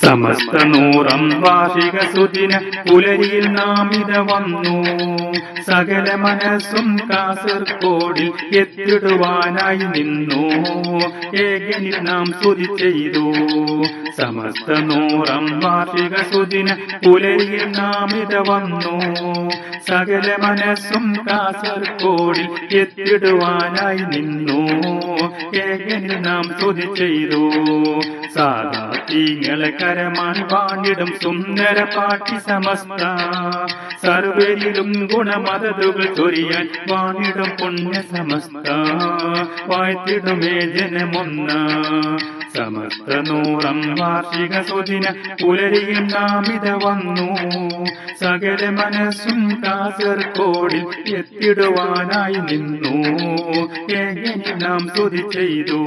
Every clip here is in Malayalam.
സമസ്ത 100ാം വാർഷിക സുദിന പുലരിയിൽ നാം ഇത വന്നു. സകല മനസ്സും കാസർഗോഡിൽ എത്തിടുവാനായി നിന്നു. ഏകനിൽ നാം സ്തുതി ചെയ്തു. സമസ്ത 100ാം വാർഷിക സുദിന പുലരിയിൽ നാം ഇത വന്നു. സകല മനസ്സും കാസർഗോഡിൽ എത്തിടുവാനായി നിന്നു. ഏകനിൽ നാം സ്തുതി ചെയ്തു. സാദാത്യങ്ങളെ കരമാൻ വാണിടും സുന്ദര പാട്ടി സമസ്ത. സർവരിലും ഗുണമതതുകൾ ചൊരിയാൻ വാണിടും പുണ്യ സമസ്ത. വാഴ്ത്തിടുമേ ജനമൊന്ന. സമസ്ത 100ാം വാർഷിക സുദിന പുലരിയിൽ നാം ഇത വന്നു. സകല മനസ്സും കാസർഗോഡിൽ എത്തിടുവാനായി നിന്നു. എങ്ങനെ നാം സ്തുതി ചെയ്തു.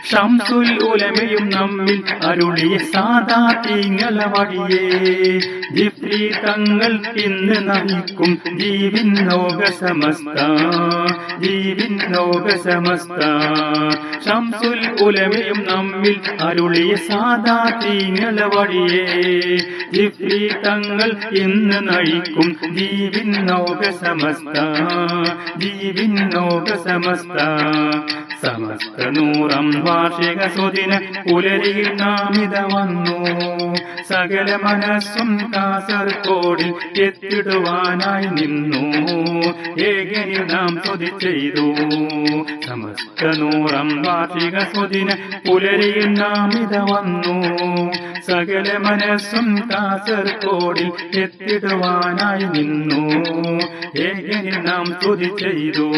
ശംസുൽ ഉലമയും നമ്മിൽ അരുളിയ സാദാത്യങ്ങളെ വഴിയേ ജിഫ്രി തങ്ങൾ ഇന്ന് നയിക്കും ജീവിൻ ലോക സമസ്ത. ജീവിൻ ലോക സമസ്ത. ശംസുൽ ഉലമയും നമ്മിൽ അരുളിയ സാദാത്യങ്ങളെ വഴിയേ ജിഫ്രി തങ്ങൾ ഇന്ന് നയിക്കും ജീവിൻ ലോക സമസ്ത. ജീവിൻ ലോക സമസ്ത. സമസ്ത 100ാം വാർഷിക സുദിന പുലരിയിൽ നാം ഇത വന്നു. സകല മനസ്സും കാസർഗോഡിൽ എത്തിടുവാനായി നിന്നു. ഏകനിൽ നാം സ്തുതി ചെയ്തു. സമസ്ത 100ാം വാർഷിക സുദിന പുലരിയിൽ നാം ഇത വന്നു. സകല മനസ്സും കാസർഗോഡിൽ എത്തിടുവാനായി നിന്നു. ഏകനിൽ നാം സ്തുതി ചെയ്തു.